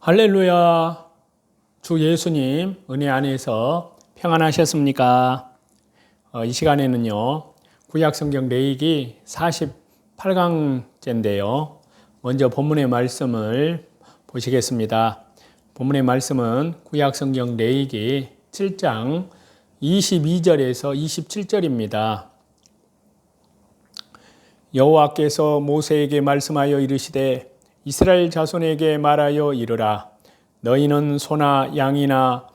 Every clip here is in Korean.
할렐루야. 주 예수님 은혜 안에서 평안하셨습니까? 이 시간에는요, 구약성경 레위기 48강째인데요. 먼저 본문의 말씀을 보시겠습니다. 본문의 말씀은 구약성경 레위기 7장 22절에서 27절입니다. 여호와께서 모세에게 말씀하여 이르시되 이스라엘 자손에게 말하여 이르라. 너희는 소나 양이나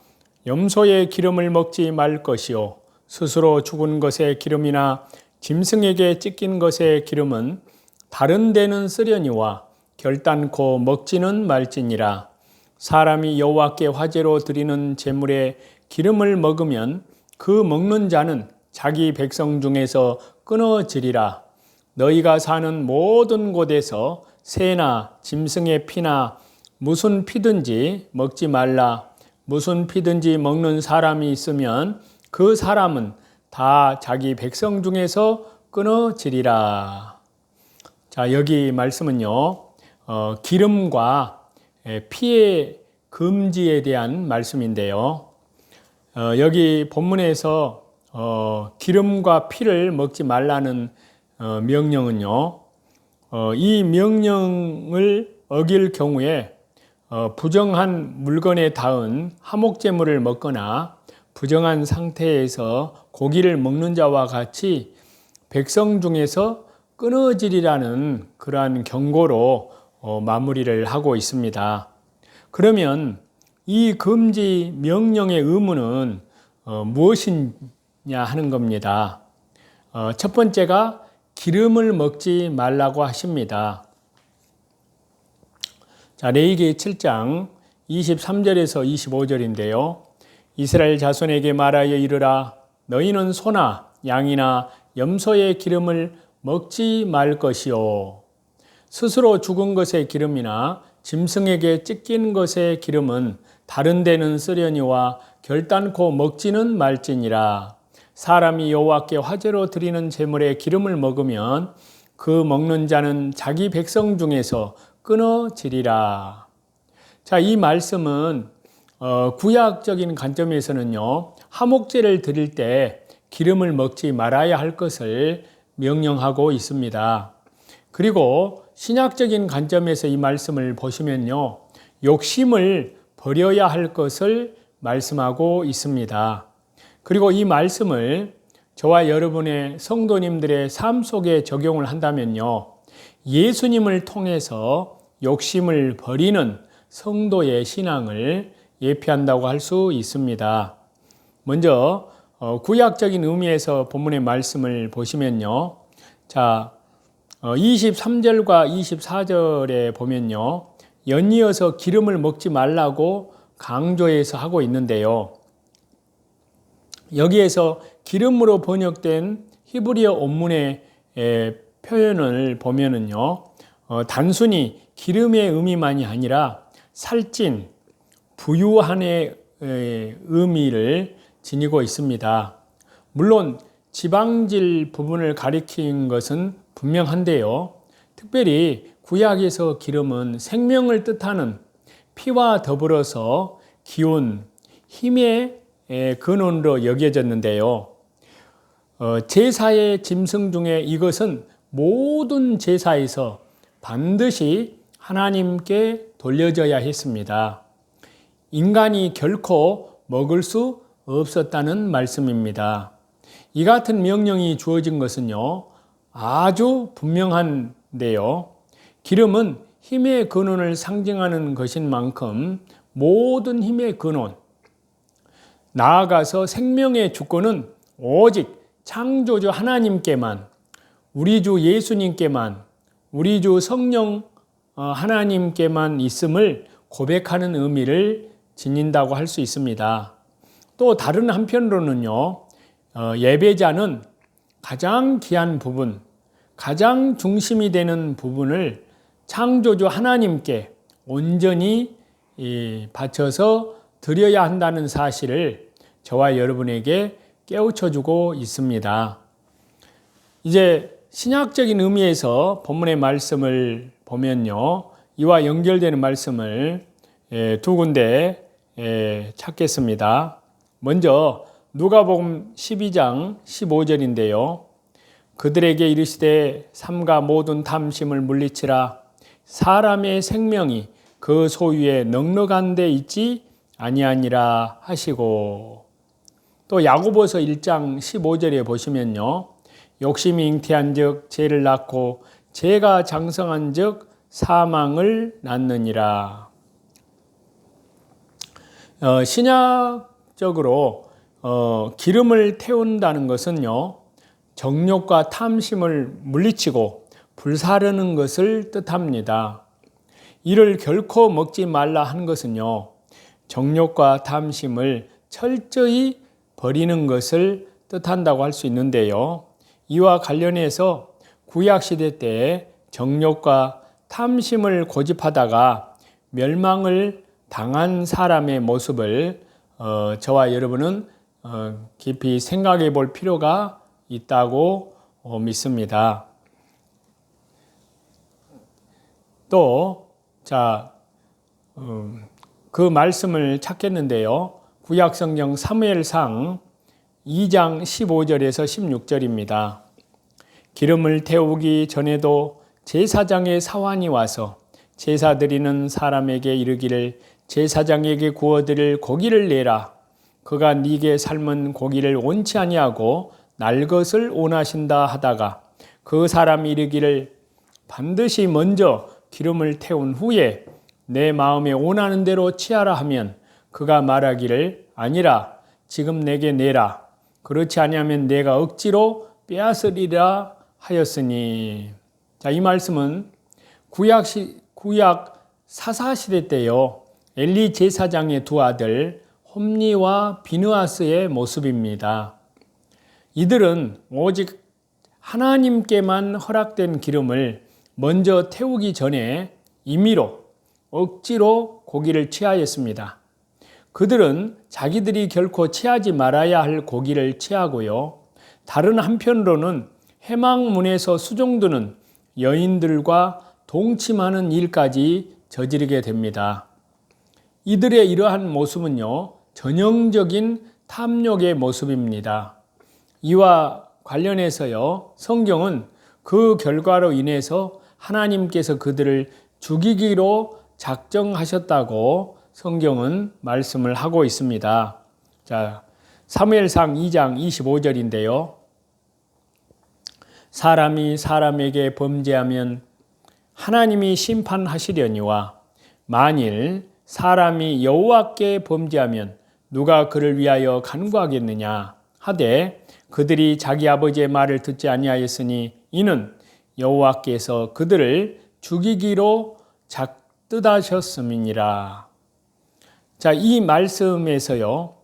염소의 기름을 먹지 말 것이요 스스로 죽은 것의 기름이나 짐승에게 찢긴 것의 기름은 다른 데는 쓰려니와 결단코 먹지는 말지니라. 사람이 여호와께 화제로 드리는 제물에 기름을 먹으면 그 먹는 자는 자기 백성 중에서 끊어지리라. 너희가 사는 모든 곳에서 새나 짐승의 피나 무슨 피든지 먹지 말라. 무슨 피든지 먹는 사람이 있으면 그 사람은 다 자기 백성 중에서 끊어지리라. 자, 여기 말씀은요, 기름과 피의 금지에 대한 말씀인데요. 여기 본문에서 기름과 피를 먹지 말라는 명령은요, 이 명령을 어길 경우에 부정한 물건에 닿은 화목제물을 먹거나 부정한 상태에서 고기를 먹는 자와 같이 백성 중에서 끊어지리라는 그러한 경고로 마무리를 하고 있습니다. 그러면 이 금지 명령의 의무는 무엇이냐 하는 겁니다. 첫 번째가 기름을 먹지 말라고 하십니다. 자, 레위기 7장 23절에서 25절인데요. 이스라엘 자손에게 말하여 이르라. 너희는 소나 양이나 염소의 기름을 먹지 말 것이요 스스로 죽은 것의 기름이나 짐승에게 찢긴 것의 기름은 다른 데는 쓰려니와 결단코 먹지는 말지니라. 사람이 여호와께 화제로 드리는 제물에 기름을 먹으면 그 먹는 자는 자기 백성 중에서 끊어지리라. 자, 이 말씀은 구약적인 관점에서는요, 화목제를 드릴 때 기름을 먹지 말아야 할 것을 명령하고 있습니다. 그리고 신약적인 관점에서 이 말씀을 보시면요, 욕심을 버려야 할 것을 말씀하고 있습니다. 그리고 이 말씀을 저와 여러분의 성도님들의 삶 속에 적용을 한다면요, 예수님을 통해서 욕심을 버리는 성도의 신앙을 예표한다고 할 수 있습니다. 먼저 구약적인 의미에서 본문의 말씀을 보시면요, 자, 23절과 24절에 보면요, 연이어서 기름을 먹지 말라고 강조해서 하고 있는데요. 여기에서 기름으로 번역된 히브리어 원문의 표현을 보면은요, 단순히 기름의 의미만이 아니라 살찐, 부유한의 의미를 지니고 있습니다. 물론 지방질 부분을 가리킨 것은 분명한데요. 특별히 구약에서 기름은 생명을 뜻하는 피와 더불어서 기운, 힘의 근원으로 여겨졌는데요. 제사의 짐승 중에 이것은 모든 제사에서 반드시 하나님께 돌려져야 했습니다. 인간이 결코 먹을 수 없었다는 말씀입니다. 이 같은 명령이 주어진 것은요, 아주 분명한데요. 기름은 힘의 근원을 상징하는 것인 만큼 모든 힘의 근원, 나아가서 생명의 주권은 오직 창조주 하나님께만, 우리 주 예수님께만, 우리 주 성령 하나님께만 있음을 고백하는 의미를 지닌다고 할 수 있습니다. 또 다른 한편으로는요, 예배자는 가장 귀한 부분, 가장 중심이 되는 부분을 창조주 하나님께 온전히 바쳐서 드려야 한다는 사실을 저와 여러분에게 깨우쳐주고 있습니다. 이제 신약적인 의미에서 본문의 말씀을 보면요, 이와 연결되는 말씀을 두 군데 찾겠습니다. 먼저 누가복음 12장 15절인데요. 그들에게 이르시되 삼가 모든 탐심을 물리치라. 사람의 생명이 그 소유에 넉넉한 데 있지 아니하니라 하시고, 또 야고보서 1장 15절에 보시면요. 욕심이 잉태한 즉 죄를 낳고 죄가 장성한 즉 사망을 낳느니라. 신약적으로 기름을 태운다는 것은요, 정욕과 탐심을 물리치고 불사르는 것을 뜻합니다. 이를 결코 먹지 말라 한 것은요, 정욕과 탐심을 철저히 버리는 것을 뜻한다고 할 수 있는데요. 이와 관련해서 구약시대 때 정욕과 탐심을 고집하다가 멸망을 당한 사람의 모습을 저와 여러분은 깊이 생각해 볼 필요가 있다고 믿습니다. 또, 그 말씀을 찾겠는데요. 구약성경 사무엘상 2장 15절에서 16절입니다. 기름을 태우기 전에도 제사장의 사환이 와서 제사 드리는 사람에게 이르기를 제사장에게 구워드릴 고기를 내라. 그가 네게 삶은 고기를 원치 아니하고 날 것을 원하신다 하다가 그 사람이 이르기를 반드시 먼저 기름을 태운 후에 내 마음에 원하는 대로 취하라 하면 그가 말하기를 아니라 지금 내게 내라. 그렇지 아니하면 내가 억지로 빼앗으리라 하였으니. 이 말씀은 구약 사사시대 때요, 엘리 제사장의 두 아들 홈니와 비느하스의 모습입니다. 이들은 오직 하나님께만 허락된 기름을 먼저 태우기 전에 임의로 억지로 고기를 취하였습니다. 그들은 자기들이 결코 취하지 말아야 할 고기를 취하고요, 다른 한편으로는 해망문에서 수종드는 여인들과 동침하는 일까지 저지르게 됩니다. 이들의 이러한 모습은요, 전형적인 탐욕의 모습입니다. 이와 관련해서요, 성경은 그 결과로 인해서 하나님께서 그들을 죽이기로 작정하셨다고 성경은 말씀을 하고 있습니다. 사무엘상 2장 25절인데요. 사람이 사람에게 범죄하면 하나님이 심판하시려니와 만일 사람이 여호와께 범죄하면 누가 그를 위하여 간구하겠느냐 하되 그들이 자기 아버지의 말을 듣지 아니하였으니 이는 여호와께서 그들을 죽이기로 작뜻하셨음이니라. 이 말씀에서요,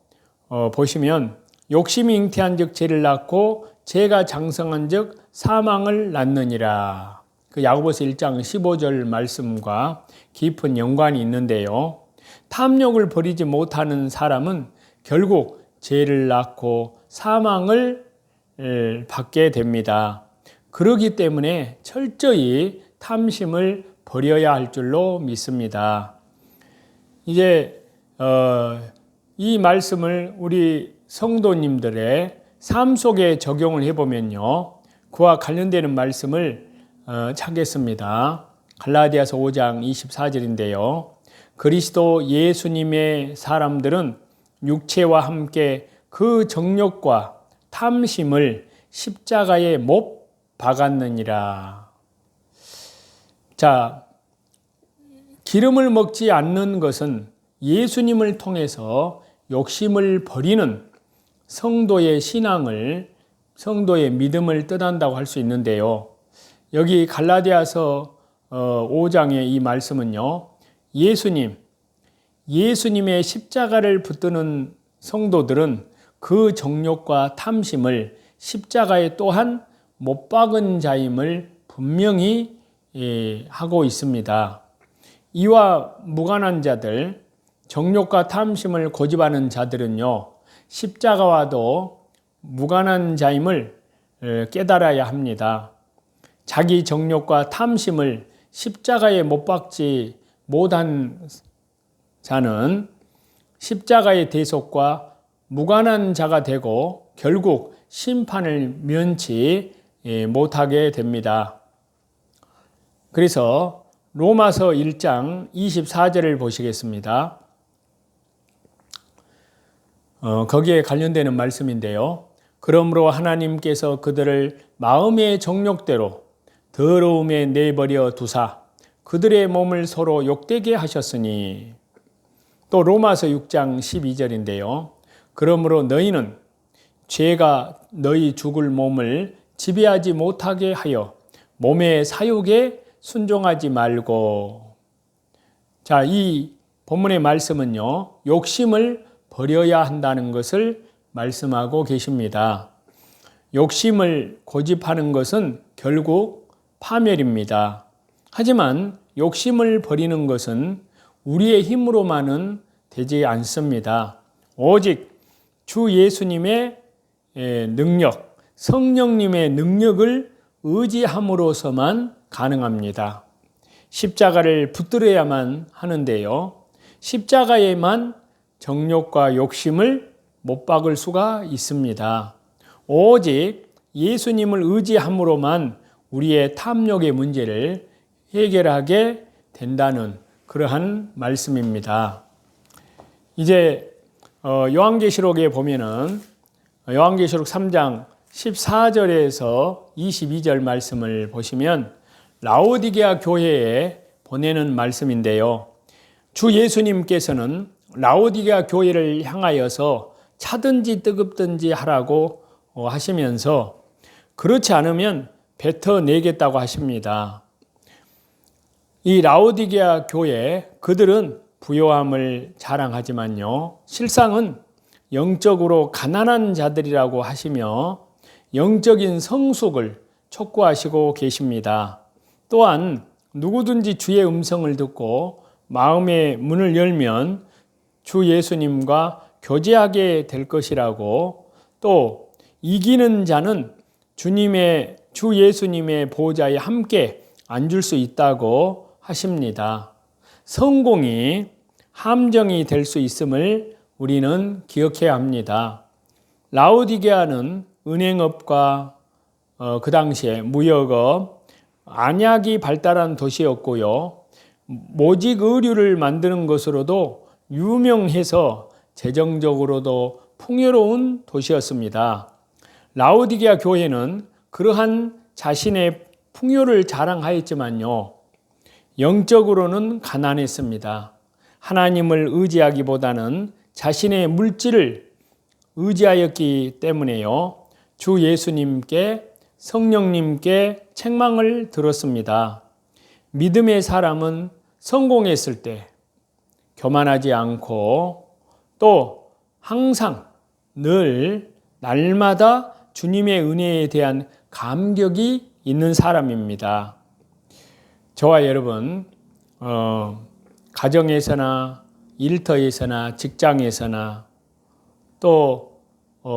보시면 욕심이 잉태한 즉 죄를 낳고 죄가 장성한 즉 사망을 낳느니라. 그 야고보서 1장 15절 말씀과 깊은 연관이 있는데요. 탐욕을 버리지 못하는 사람은 결국 죄를 낳고 사망을 받게 됩니다. 그렇기 때문에 철저히 탐심을 버려야 할 줄로 믿습니다. 이제 이 말씀을 우리 성도님들의 삶 속에 적용을 해보면요, 그와 관련되는 말씀을 찾겠습니다. 갈라디아서 5장 24절인데요. 그리스도 예수님의 사람들은 육체와 함께 그 정욕과 탐심을 십자가에 못 박았느니라. 기름을 먹지 않는 것은 예수님을 통해서 욕심을 버리는 성도의 신앙을, 성도의 믿음을 뜻한다고 할 수 있는데요. 여기 갈라디아서 5장의 이 말씀은요, 예수님의 십자가를 붙드는 성도들은 그 정욕과 탐심을 십자가에 또한 못 박은 자임을 분명히 하고 있습니다. 이와 무관한 자들, 정욕과 탐심을 고집하는 자들은요, 십자가와도 무관한 자임을 깨달아야 합니다. 자기 정욕과 탐심을 십자가에 못 박지 못한 자는 십자가의 대속과 무관한 자가 되고 결국 심판을 면치 못하게 됩니다. 그래서 로마서 1장 24절을 보시겠습니다. 거기에 관련되는 말씀인데요. 그러므로 하나님께서 그들을 마음의 정욕대로 더러움에 내버려 두사 그들의 몸을 서로 욕되게 하셨으니. 또 로마서 6장 12절인데요. 그러므로 너희는 죄가 너희 죽을 몸을 지배하지 못하게 하여 몸의 사욕에 순종하지 말고. 자, 이 본문의 말씀은요, 욕심을 버려야 한다는 것을 말씀하고 계십니다. 욕심을 고집하는 것은 결국 파멸입니다. 하지만 욕심을 버리는 것은 우리의 힘으로만은 되지 않습니다. 오직 주 예수님의 능력, 성령님의 능력을 의지함으로서만 가능합니다. 십자가를 붙들어야만 하는데요. 십자가에만 정욕과 욕심을 못 박을 수가 있습니다. 오직 예수님을 의지함으로만 우리의 탐욕의 문제를 해결하게 된다는 그러한 말씀입니다. 이제 요한계시록에 보면은 요한계시록 3장 14절에서 22절 말씀을 보시면 라오디게아 교회에 보내는 말씀인데요. 주 예수님께서는 라오디게아 교회를 향하여서 차든지 뜨겁든지 하라고 하시면서 그렇지 않으면 뱉어내겠다고 하십니다. 이 라오디게아 교회, 그들은 부요함을 자랑하지만요, 실상은 영적으로 가난한 자들이라고 하시며 영적인 성숙을 촉구하시고 계십니다. 또한 누구든지 주의 음성을 듣고 마음의 문을 열면 주 예수님과 교제하게 될 것이라고, 또 이기는 자는 주 예수님의 보좌에 함께 앉을 수 있다고 하십니다. 성공이 함정이 될 수 있음을 우리는 기억해야 합니다. 라오디게아는 은행업과 그 당시에 무역업, 안약이 발달한 도시였고요. 모직 의류를 만드는 것으로도 유명해서 재정적으로도 풍요로운 도시였습니다. 라오디게아 교회는 그러한 자신의 풍요를 자랑하였지만요, 영적으로는 가난했습니다. 하나님을 의지하기보다는 자신의 물질을 의지하였기 때문에요, 주 예수님께, 성령님께 책망을 들었습니다. 믿음의 사람은 성공했을 때 교만하지 않고 또 항상 늘 날마다 주님의 은혜에 대한 감격이 있는 사람입니다. 저와 여러분, 가정에서나 일터에서나 직장에서나 또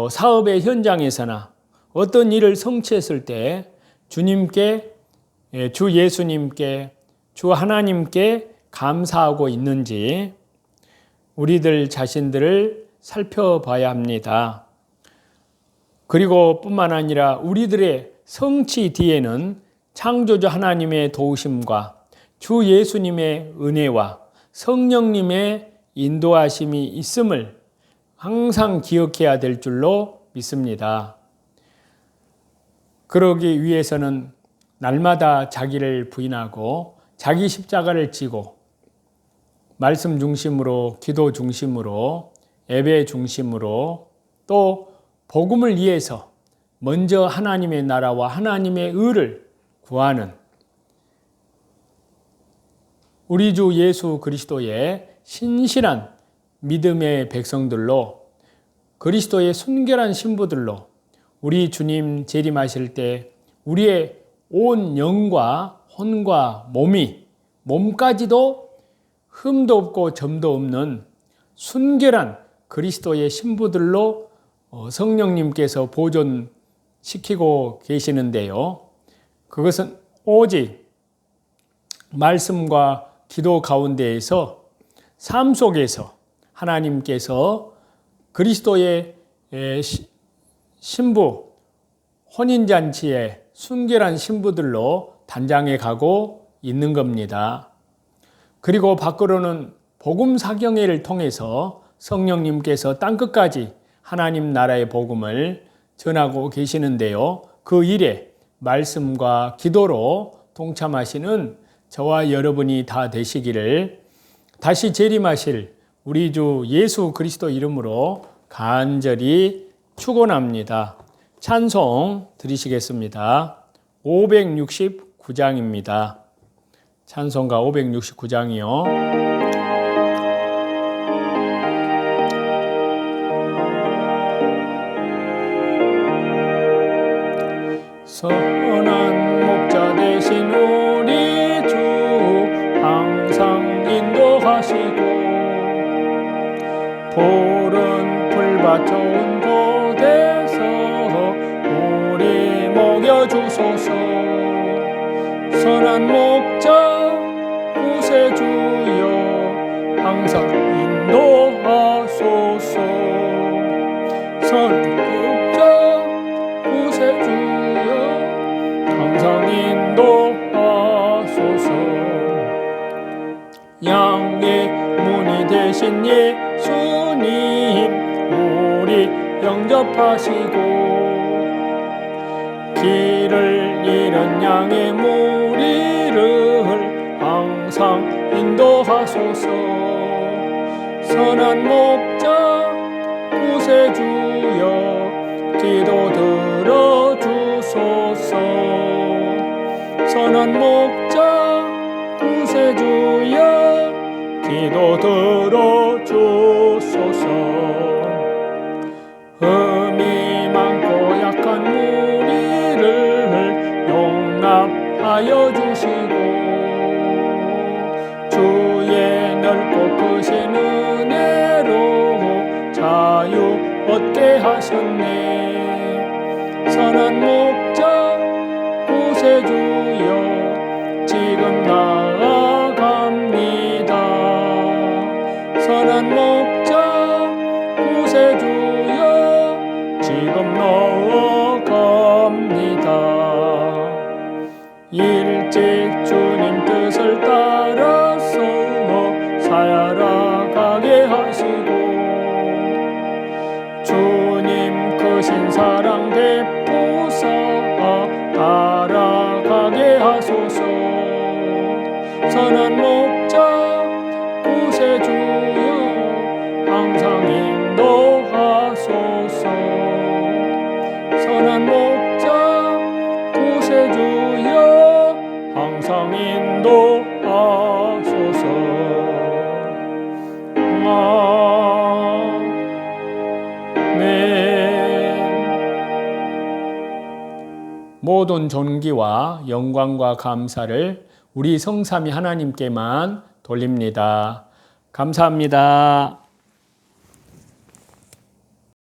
사업의 현장에서나 어떤 일을 성취했을 때 주님께, 주 예수님께, 주 하나님께 감사하고 있는지 우리들 자신들을 살펴봐야 합니다. 그리고 뿐만 아니라 우리들의 성취 뒤에는 창조주 하나님의 도우심과 주 예수님의 은혜와 성령님의 인도하심이 있음을 항상 기억해야 될 줄로 믿습니다. 그러기 위해서는 날마다 자기를 부인하고 자기 십자가를 지고 말씀 중심으로, 기도 중심으로, 예배 중심으로, 또 복음을 위해서 먼저 하나님의 나라와 하나님의 의를 구하는 우리 주 예수 그리스도의 신실한 믿음의 백성들로, 그리스도의 순결한 신부들로 우리 주님 재림하실 때 우리의 온 영과 혼과 몸까지도 흠도 없고 점도 없는 순결한 그리스도의 신부들로 성령님께서 보존시키고 계시는데요. 그것은 오직 말씀과 기도 가운데에서 삶 속에서 하나님께서 그리스도의 신부, 혼인잔치에 순결한 신부들로 단장해 가고 있는 겁니다. 그리고 밖으로는 복음 사경회를 통해서 성령님께서 땅끝까지 하나님 나라의 복음을 전하고 계시는데요. 그 일에 말씀과 기도로 동참하시는 저와 여러분이 다 되시기를 다시 재림하실 우리 주 예수 그리스도 이름으로 간절히 축원합니다. 찬송 드리시겠습니다. 569장입니다. 찬송가 569장이요. 선한 목자 되신 우리 주 항상 인도하시고 푸른 풀밭 좋은 곳에서 우리 먹여주소서. 선한 목자 구세주여 항상 인도하소서. 선한 목자 구세주여 항상 인도하소서. 양의 문이 되신 예수님 우리 영접하시고 길을 잃은 양의 무리를 항상 인도하소서. 선한 목자 구세주여 기도 들어주소서. 선한 목자 구세주여 기도 들어주소서. 흠이 많고 약한 무리를 용납하여 주시고 주의 넓고 크신 은혜로 자유 얻게 하셨네. 선한 목자 구세주여 지금 나아갑니다. 선한 목자 구세주여 지금 나아갑니다. 일찍 주님 뜻을 따라서 살아가게 하시고 주님 크신 사랑 베푸사 따라가게 하소서. 선한 목자 구세주여 항상 인도하소서. 선한 목자 구세주여 항상 인도하소서. 모든 존귀와 영광과 감사를 우리 성삼위 하나님께만 돌립니다. 감사합니다.